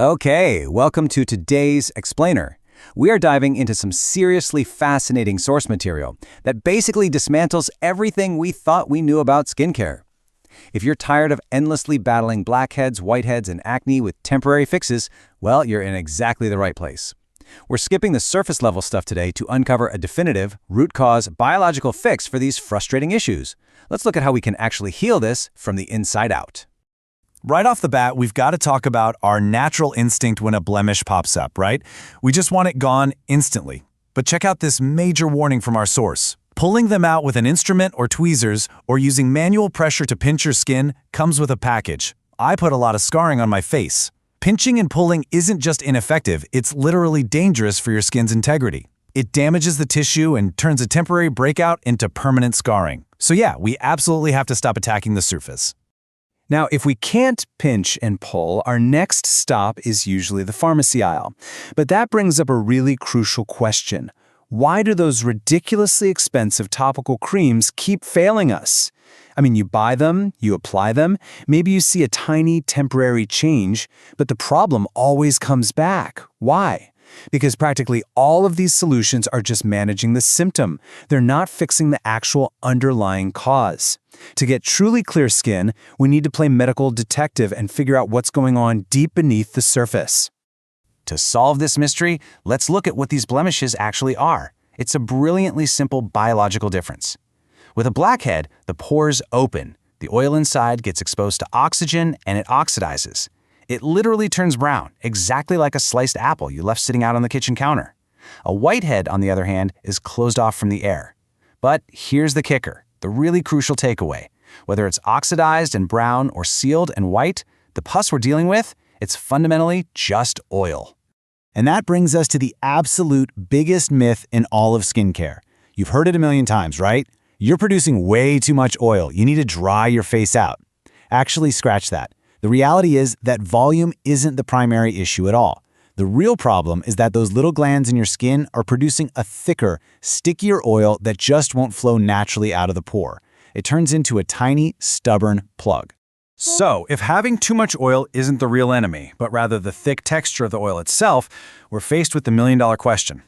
Okay, welcome to today's Explainer. We are diving into some seriously fascinating source material that basically dismantles everything we thought we knew about skincare. If you're tired of endlessly battling blackheads, whiteheads, and acne with temporary fixes, well, you're in exactly the right place. We're skipping the surface level stuff today to uncover a definitive, root cause, biological fix for these frustrating issues. Let's look at how we can actually heal this from the inside out. Right off the bat, we've got to talk about our natural instinct when a blemish pops up, right? We just want it gone instantly. But check out this major warning from our source. Pulling them out with an instrument or tweezers or using manual pressure to pinch your skin comes with a package. I put a lot of scarring on my face. Pinching and pulling isn't just ineffective, it's literally dangerous for your skin's integrity. It damages the tissue and turns a temporary breakout into permanent scarring. So yeah, we absolutely have to stop attacking the surface. Now, if we can't pinch and pull, our next stop is usually the pharmacy aisle. But that brings up a really crucial question. Why do those ridiculously expensive topical creams keep failing us? I mean, you buy them, you apply them, maybe you see a tiny temporary change, but the problem always comes back. Why? Because practically all of these solutions are just managing the symptom. They're not fixing the actual underlying cause. To get truly clear skin, we need to play medical detective and figure out what's going on deep beneath the surface. To solve this mystery, let's look at what these blemishes actually are. It's a brilliantly simple biological difference. With a blackhead, the pores open. The oil inside gets exposed to oxygen and it oxidizes. It literally turns brown, exactly like a sliced apple you left sitting out on the kitchen counter. A whitehead, on the other hand, is closed off from the air. But here's the kicker, the really crucial takeaway. Whether it's oxidized and brown or sealed and white, the pus we're dealing with, it's fundamentally just oil. And that brings us to the absolute biggest myth in all of skincare. You've heard it a million times, right? You're producing way too much oil. You need to dry your face out. Actually, scratch that. The reality is that volume isn't the primary issue at all. The real problem is that those little glands in your skin are producing a thicker, stickier oil that just won't flow naturally out of the pore. It turns into a tiny, stubborn plug. So, if having too much oil isn't the real enemy, but rather the thick texture of the oil itself, we're faced with the million-dollar question.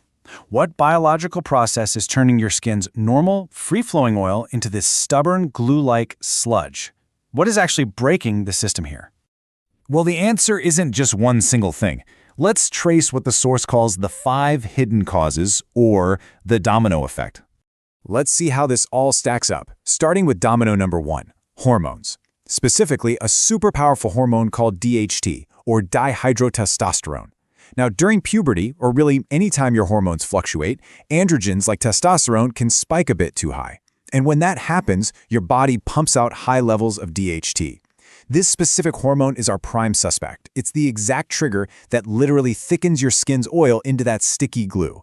What biological process is turning your skin's normal, free-flowing oil into this stubborn, glue-like sludge? What is actually breaking the system here? Well, the answer isn't just one single thing. Let's trace what the source calls the 5 hidden causes, or the domino effect. Let's see how this all stacks up, starting with domino number 1, hormones. Specifically, a super powerful hormone called DHT, or dihydrotestosterone. Now, during puberty, or really anytime your hormones fluctuate, androgens like testosterone can spike a bit too high. And when that happens, your body pumps out high levels of DHT. This specific hormone is our prime suspect. It's the exact trigger that literally thickens your skin's oil into that sticky glue.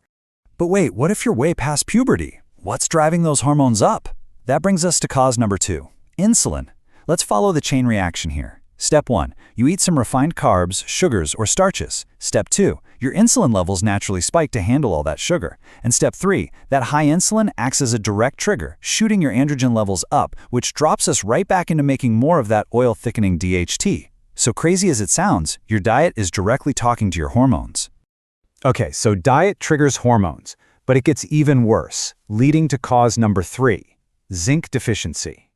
But wait, what if you're way past puberty? What's driving those hormones up? That brings us to cause number 2, insulin. Let's follow the chain reaction here. Step 1, you eat some refined carbs, sugars, or starches. Step 2, your insulin levels naturally spike to handle all that sugar. And step 3, that high insulin acts as a direct trigger, shooting your androgen levels up, which drops us right back into making more of that oil-thickening DHT. So crazy as it sounds, your diet is directly talking to your hormones. Okay, so diet triggers hormones, but it gets even worse, leading to cause number 3, zinc deficiency.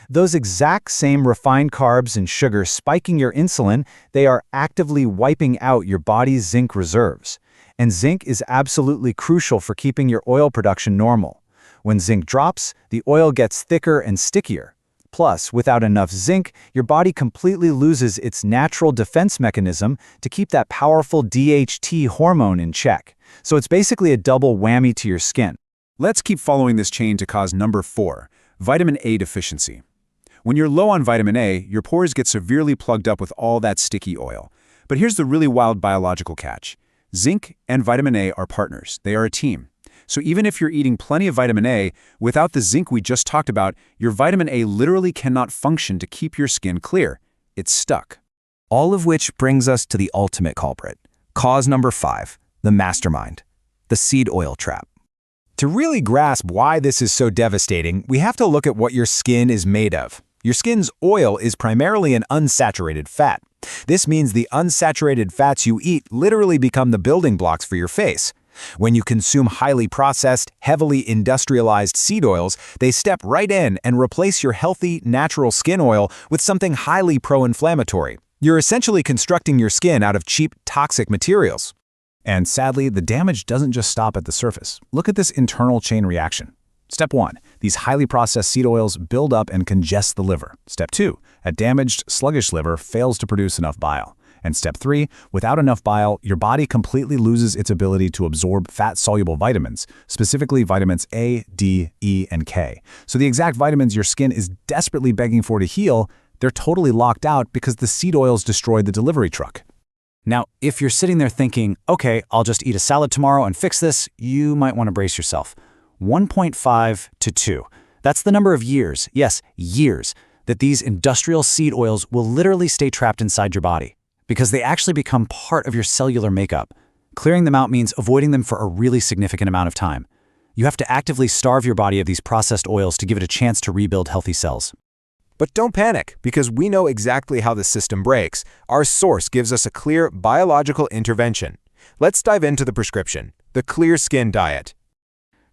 Those exact same refined carbs and sugar spiking your insulin, they are actively wiping out your body's zinc reserves. And zinc is absolutely crucial for keeping your oil production normal. When zinc drops, the oil gets thicker and stickier. Plus, without enough zinc, your body completely loses its natural defense mechanism to keep that powerful DHT hormone in check. So it's basically a double whammy to your skin. Let's keep following this chain to cause number 4, vitamin A deficiency. When you're low on vitamin A, your pores get severely plugged up with all that sticky oil. But here's the really wild biological catch. Zinc and vitamin A are partners. They are a team. So even if you're eating plenty of vitamin A, without the zinc we just talked about, your vitamin A literally cannot function to keep your skin clear. It's stuck. All of which brings us to the ultimate culprit. Cause number 5, the mastermind, the seed oil trap. To really grasp why this is so devastating, we have to look at what your skin is made of. Your skin's oil is primarily an unsaturated fat. This means the unsaturated fats you eat literally become the building blocks for your face. When you consume highly processed, heavily industrialized seed oils, they step right in and replace your healthy, natural skin oil with something highly pro-inflammatory. You're essentially constructing your skin out of cheap, toxic materials. And sadly, the damage doesn't just stop at the surface. Look at this internal chain reaction. Step 1. These highly processed seed oils build up and congest the liver. Step 2. A damaged, sluggish liver fails to produce enough bile. And step 3, without enough bile, your body completely loses its ability to absorb fat-soluble vitamins, specifically vitamins A, D, E, and K. So the exact vitamins your skin is desperately begging for to heal, they're totally locked out because the seed oils destroyed the delivery truck. Now, if you're sitting there thinking, okay, I'll just eat a salad tomorrow and fix this, you might want to brace yourself. 1.5 to 2. That's the number of years, yes, years, that these industrial seed oils will literally stay trapped inside your body, because they actually become part of your cellular makeup. Clearing them out means avoiding them for a really significant amount of time. You have to actively starve your body of these processed oils to give it a chance to rebuild healthy cells. But don't panic, because we know exactly how the system breaks. Our source gives us a clear biological intervention. Let's dive into the prescription, the Clear Skin Diet.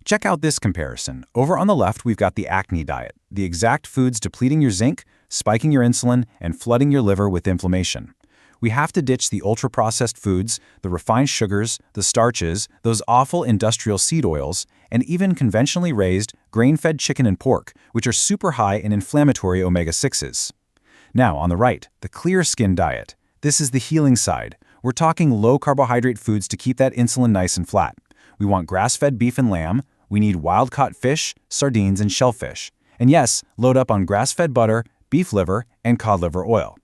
Check out this comparison. Over on the left, we've got the acne diet, the exact foods depleting your zinc, spiking your insulin, and flooding your liver with inflammation. We have to ditch the ultra-processed foods, the refined sugars, the starches, those awful industrial seed oils, and even conventionally raised, grain-fed chicken and pork, which are super high in inflammatory omega-6s. Now, on the right, the Clear Skin Diet. This is the healing side. We're talking low-carbohydrate foods to keep that insulin nice and flat. We want grass-fed beef and lamb. We need wild-caught fish, sardines, and shellfish. And yes, load up on grass-fed butter, beef liver, and cod liver oil.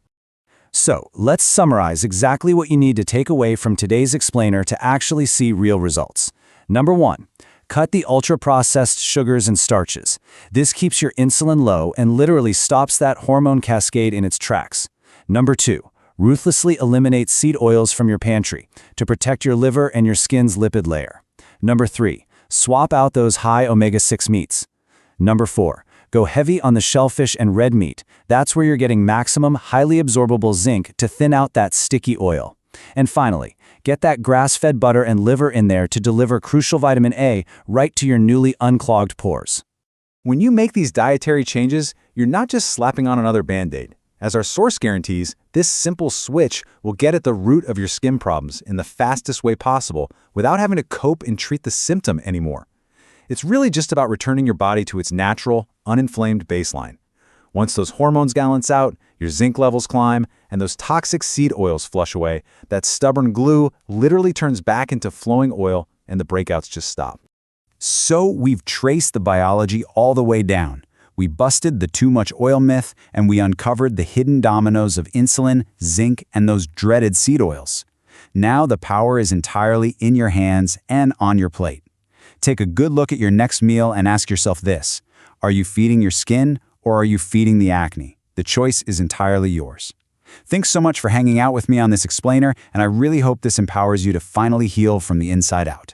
So, let's summarize exactly what you need to take away from today's explainer to actually see real results. Number 1. Cut the ultra-processed sugars and starches. This keeps your insulin low and literally stops that hormone cascade in its tracks. Number 2. Ruthlessly eliminate seed oils from your pantry to protect your liver and your skin's lipid layer. Number 3. Swap out those high omega-6 meats. Number 4. Go heavy on the shellfish and red meat. That's where you're getting maximum highly absorbable zinc to thin out that sticky oil. And finally, get that grass-fed butter and liver in there to deliver crucial vitamin A right to your newly unclogged pores. When you make these dietary changes, you're not just slapping on another Band-Aid. As our source guarantees, this simple switch will get at the root of your skin problems in the fastest way possible without having to cope and treat the symptom anymore. It's really just about returning your body to its natural, uninflamed baseline. Once those hormones balance out, your zinc levels climb, and those toxic seed oils flush away, that stubborn glue literally turns back into flowing oil and the breakouts just stop. So we've traced the biology all the way down. We busted the too much oil myth, and we uncovered the hidden dominoes of insulin, zinc, and those dreaded seed oils. Now the power is entirely in your hands and on your plate. Take a good look at your next meal and ask yourself this: are you feeding your skin or are you feeding the acne? The choice is entirely yours. Thanks so much for hanging out with me on this explainer, and I really hope this empowers you to finally heal from the inside out.